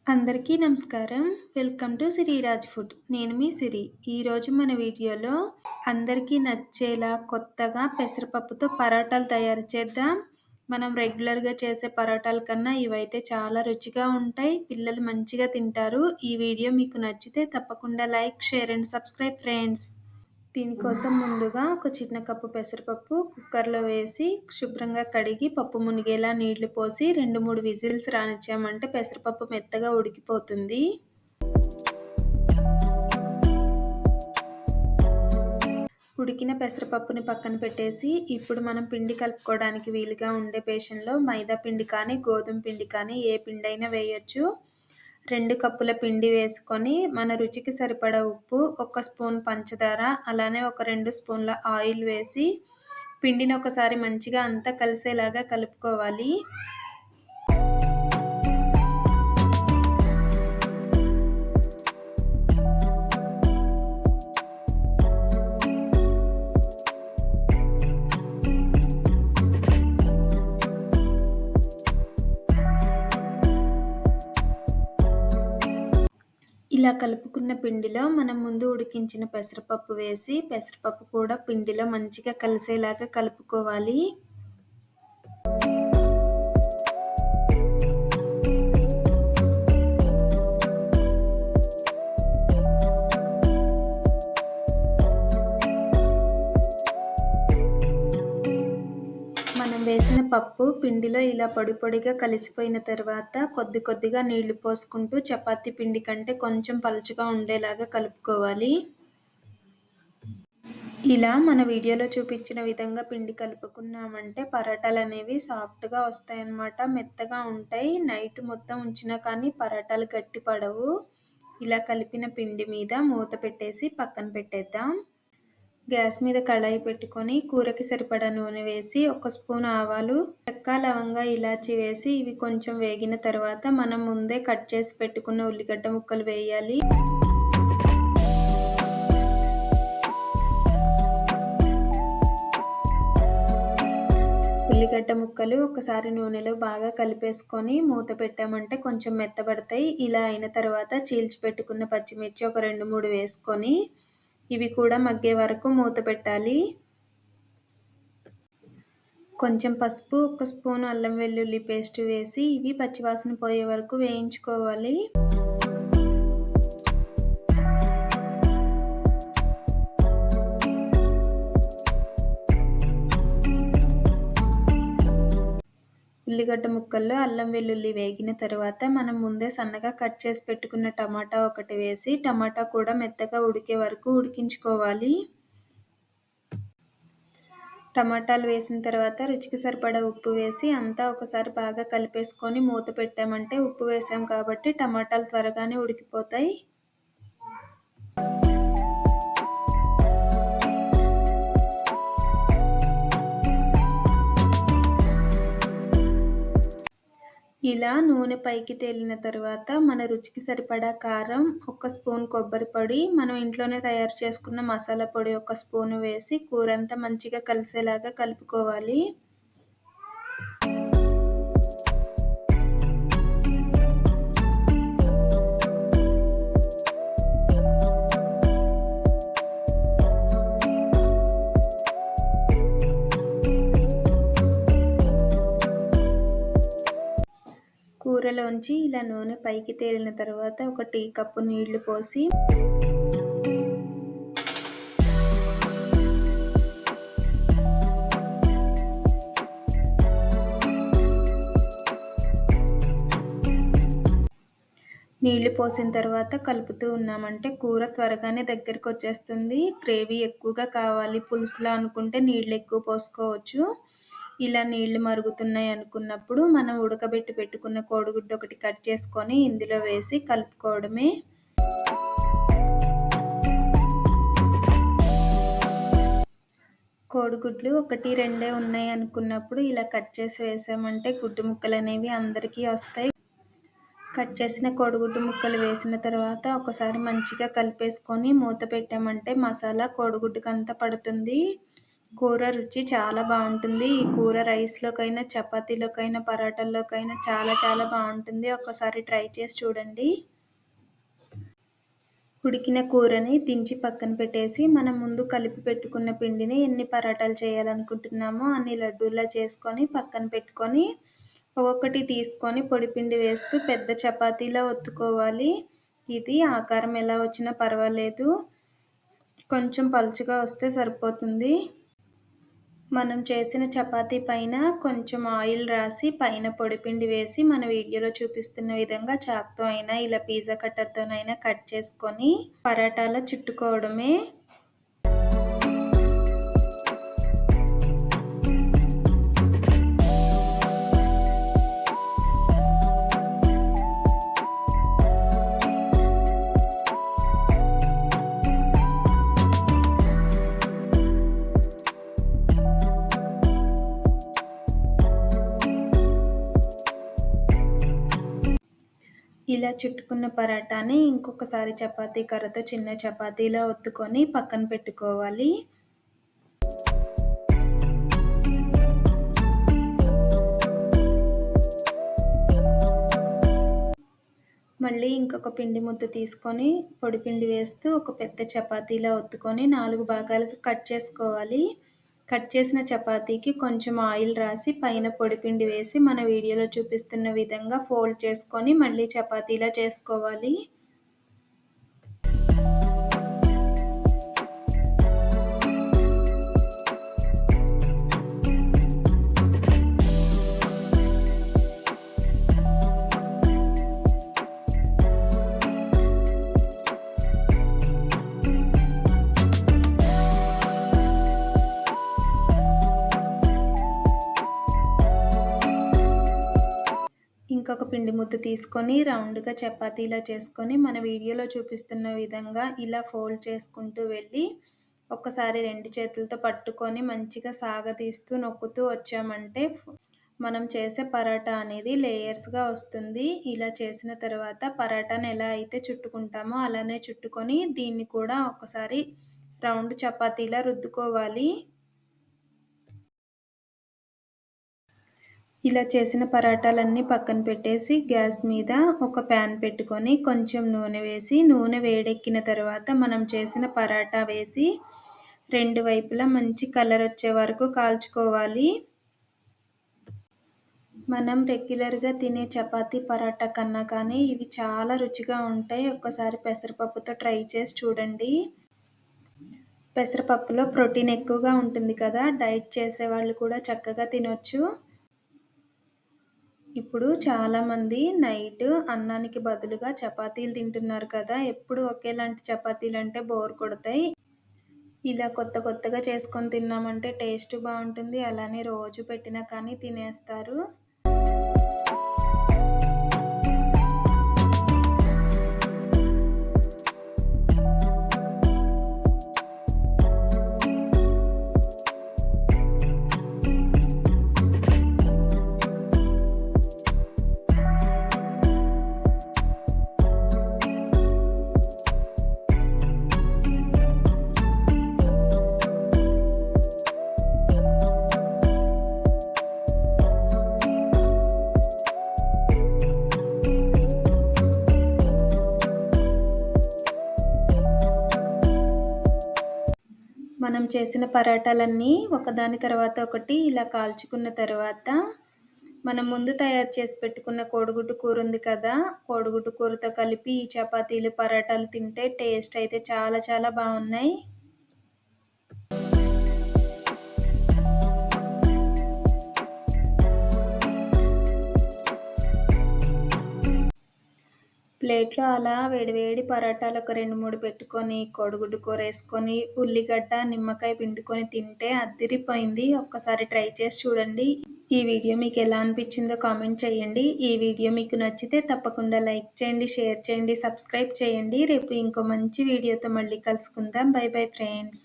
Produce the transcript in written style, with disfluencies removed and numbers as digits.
అందరికీ నమస్కారం. Welcome to Siriraj food. నేను మీ సిరి. ఈరోజు మన వీడియోలో అందరికీ నచ్చేలా కొత్తగా పెసరపప్పుతో పరోటాలు తయారు చేద్దాం. మనం రెగ్యులర్‌గా చేసే పరోటాల కన్నా ఇవైతే చాలా రుచిగా ఉంటాయి. పిల్లలు మంచిగా తింటారు. ఈ వీడియో మీకు నచ్చితే తప్పకుండా like, share and subscribe friends. దీనికోసం ముందుగా ఒక చిన్న కప్పు పెసరపప్పు కుక్కర్‌లో వేసి శుభ్రంగా కడిగి పప్పు మునిగేలా నీళ్లు పోసి 2, 3 విజిల్స్ రానిచ్చామంటే పెసరపప్పు మెత్తగా ఉడికిపోతుంది. ఉడికిన పెసరపప్పుని పక్కన పెట్టేసి ఇప్పుడు మనం పిండి కలుపుకోవడానికి వీలుగా ఉండే బేషన్‌లో మైదా పిండి కానీ, గోధుమ పిండి కానీ ఏ పిండైనా వేయొచ్చు. 2 కప్పుల పిండి వేసుకొని మన రుచికి సరిపడా ఉప్పు, 1 స్పూన్ పంచదార, అలానే ఒక 2 స్పూన్ల ఆయిల్ వేసి పిండిని ఒకసారి మంచిగా అంతా కలిసేలాగా కలుపుకోవాలి. ఇలా కలుపుకున్న పిండిలో మనం ముందు ఉడికించిన పెసరపప్పు వేసి పెసరపప్పు కూడా పిండిలో మంచిగా కలిసేలాగా కలుపుకోవాలి. మనం వేసిన పప్పు పిండిలో ఇలా పొడి పొడిగా కలిసిపోయిన తర్వాత కొద్ది కొద్దిగా నీళ్లు పోసుకుంటూ చపాతీ పిండి కంటే కొంచెం పలుచగా ఉండేలాగా కలుపుకోవాలి. ఇలా మన వీడియోలో చూపించిన విధంగా పిండి కలుపుకున్నామంటే పరోటాలు అనేవి సాఫ్ట్గా వస్తాయన్నమాట. మెత్తగా ఉంటాయి. నైట్ మొత్తం ఉంచినా కానీ పరోటాలు గట్టి పడవు. ఇలా కలిపిన పిండి మీద మూత పెట్టేసి పక్కన పెట్టేద్దాం. గ్యాస్ మీద కళాయి పెట్టుకొని కూరకి సరిపడా నూనె వేసి 1 స్పూన్ ఆవాలు, చెక్క, లవంగా, ఇలాచి వేసి ఇవి కొంచెం వేగిన తర్వాత మనం ముందే కట్ చేసి పెట్టుకున్న ఉల్లిగడ్డ ముక్కలు వేయాలి. ఉల్లిగడ్డ ముక్కలు ఒకసారి నూనెలో బాగా కలిపేసుకొని మూత పెట్టామంటే కొంచెం మెత్తబడతాయి. ఇలా అయిన తర్వాత చీల్చి పెట్టుకున్న పచ్చిమిర్చి ఒక 2, 3 వేసుకొని ఇవి కూడా మగ్గే వరకు మూత పెట్టాలి. కొంచెం పసుపు, 1 స్పూన్ అల్లం వెల్లుల్లి పేస్ట్ వేసి ఇవి పచ్చివాసన పోయే వరకు వేయించుకోవాలి. ఉల్లిగడ్డ ముక్కల్లో అల్లం వెల్లుల్లి వేగిన తర్వాత మనం ముందే సన్నగా కట్ చేసి పెట్టుకున్న టమాటా ఒకటి వేసి టమాటా కూడా మెత్తగా ఉడికే వరకు ఉడికించుకోవాలి. టమాటాలు వేసిన తర్వాత రుచికి సరిపడా ఉప్పు వేసి అంతా ఒకసారి బాగా కలిపేసుకొని మూత పెట్టామంటే ఉప్పు వేసాం కాబట్టి టమాటాలు త్వరగానే ఉడికిపోతాయి. ఇలా నూనె పైకి తేలిన తర్వాత మన రుచికి సరిపడా కారం, 1 స్పూన్ కొబ్బరి పొడి, మనం ఇంట్లోనే తయారు చేసుకున్న మసాలా పొడి 1 స్పూన్ వేసి కూరంతా మంచిగా కలిసేలాగా కలుపుకోవాలి. కూరలోంచి ఇలా నూనె పైకి తేలిన తర్వాత ఒక టీ కప్పు నీళ్లు పోసి నీళ్లు పోసిన తర్వాత కలుపుతూ ఉన్నామంటే కూర త్వరగానే దగ్గరికి వచ్చేస్తుంది. గ్రేవీ ఎక్కువగా కావాలి పులుసులా అనుకుంటే నీళ్ళు ఎక్కువ పోసుకోవచ్చు. ఇలా నీళ్లు మరుగుతున్నాయి అనుకున్నప్పుడు మనం ఉడకబెట్టి పెట్టుకున్న కోడిగుడ్డు ఒకటి కట్ చేసుకొని ఇందులో వేసి కలుపుకోవడమే. కోడిగుడ్లు 1, 2 ఉన్నాయి అనుకున్నప్పుడు ఇలా కట్ చేసి వేసామంటే గుడ్డు ముక్కలు అనేవి అందరికీ వస్తాయి. కట్ చేసిన కోడిగుడ్డు ముక్కలు వేసిన తర్వాత ఒకసారి మంచిగా కలిపేసుకొని మూత పెట్టామంటే మసాలా కోడిగుడ్డుకి అంతా పడుతుంది. కూర రుచి చాలా బాగుంటుంది. ఈ కూర రైస్‌లోకైనా, చపాతీలోకైనా, పరాటాల్లోకైనా చాలా చాలా బాగుంటుంది. ఒక్కసారి ట్రై చేసి చూడండి. ఉడికిన కూరని దించి పక్కన పెట్టేసి మనం ముందు కలిపి పెట్టుకున్న పిండిని ఎన్ని పరాటాలు చేయాలనుకుంటున్నామో అన్ని లడ్డూల్లా చేసుకొని పక్కన పెట్టుకొని ఒక్కొక్కటి తీసుకొని పొడిపిండి వేస్తూ పెద్ద చపాతీలా ఒత్తుకోవాలి. ఇది ఆకారం ఎలా వచ్చినా పర్వాలేదు, కొంచెం పలుచగా వస్తే సరిపోతుంది. మనం చేసిన చపాతీ పైన కొంచెం ఆయిల్ రాసి పైన పొడిపిండి వేసి మన వీడియోలో చూపిస్తున్న విధంగా చాక్తో అయినా ఇలా పిజ్జా కట్టర్తోనైనా కట్ చేసుకొని పరాటాలో చుట్టుకోవడమే. ఇలా చుట్టుకున్న పరాటాని ఇంకొకసారి చపాతీ కర్రతో చిన్న చపాతీలా ఒత్తుకొని పక్కన పెట్టుకోవాలి. మళ్ళీ ఇంకొక పిండి ముద్ద తీసుకొని పొడిపిండి వేస్తూ ఒక పెద్ద చపాతీలా ఒత్తుకొని 4 భాగాలుగా కట్ చేసుకోవాలి. కట్ చేసిన చపాతీకి కొంచెం ఆయిల్ రాసి పైన పొడిపిండి వేసి మన వీడియోలో చూపిస్తున్న విధంగా ఫోల్డ్ చేసుకొని మళ్ళీ చపాతీలా చేసుకోవాలి. ఇంకొక పిండి ముద్ద తీసుకొని రౌండ్గా చపాతీలా చేసుకొని మన వీడియోలో చూపిస్తున్న విధంగా ఇలా ఫోల్డ్ చేసుకుంటూ వెళ్ళి ఒక్కసారి 2 చేతులతో పట్టుకొని మంచిగా సాగదీస్తూ నొక్కుతూ వచ్చామంటే మనం చేసే పరాటా అనేది లేయర్స్గా వస్తుంది. ఇలా చేసిన తర్వాత పరాటాని ఎలా అయితే చుట్టుకుంటామో అలానే చుట్టుకొని దీన్ని కూడా ఒకసారి రౌండ్ చపాతీలా రుద్దుకోవాలి. ఇలా చేసిన పరాటాలన్నీ పక్కన పెట్టేసి గ్యాస్ మీద ఒక ప్యాన్ పెట్టుకొని కొంచెం నూనె వేసి నూనె వేడెక్కిన తర్వాత మనం చేసిన పరాటా వేసి 2 వైపులా మంచి కలర్ వచ్చే వరకు కాల్చుకోవాలి. మనం రెగ్యులర్గా తినే చపాతీ పరాటా కన్నా కానీ ఇవి చాలా రుచిగా ఉంటాయి. ఒక్కసారి పెసరపప్పుతో ట్రై చేసి చూడండి. పెసరపప్పులో ప్రోటీన్ ఎక్కువగా ఉంటుంది కదా, డైట్ చేసేవాళ్ళు కూడా చక్కగా తినొచ్చు. ఇప్పుడు చాలామంది నైట్ అన్నానికి బదులుగా చపాతీలు తింటున్నారు కదా, ఎప్పుడు ఒకేలాంటి చపాతీలు అంటే బోర్ కొడతాయి. ఇలా కొత్తగా చేసుకొని తిన్నామంటే టేస్ట్ బాగుంటుంది, అలానే రోజు పెట్టినా కానీ తినేస్తారు. మనం చేసిన పరాటాలన్నీ ఒకదాని తర్వాత ఒకటి ఇలా కాల్చుకున్న తర్వాత మనం ముందు తయారు చేసి పెట్టుకున్న కోడిగుడ్డు కూర ఉంది కదా, కోడిగుడ్డు కూరతో కలిపి ఈ చపాతీలు పరాటాలు తింటే టేస్ట్ అయితే చాలా చాలా బాగున్నాయి. ప్లేట్లో అలా వేడివేడి పరాటాలు ఒక 2, 3 పెట్టుకొని కోడిగుడ్డు కూర వేసుకొని ఉల్లిగడ్డ నిమ్మకాయ పిండుకొని తింటే అదిరిపోయింది. ఒక్కసారి ట్రై చేసి చూడండి. ఈ వీడియో మీకు ఎలా అనిపించిందో కామెంట్ చేయండి. ఈ వీడియో మీకు నచ్చితే తప్పకుండా లైక్ చేయండి, షేర్ చేయండి, సబ్స్క్రైబ్ చేయండి. రేపు ఇంకో మంచి వీడియోతో మళ్ళీ కలుసుకుందాం. By bye friends.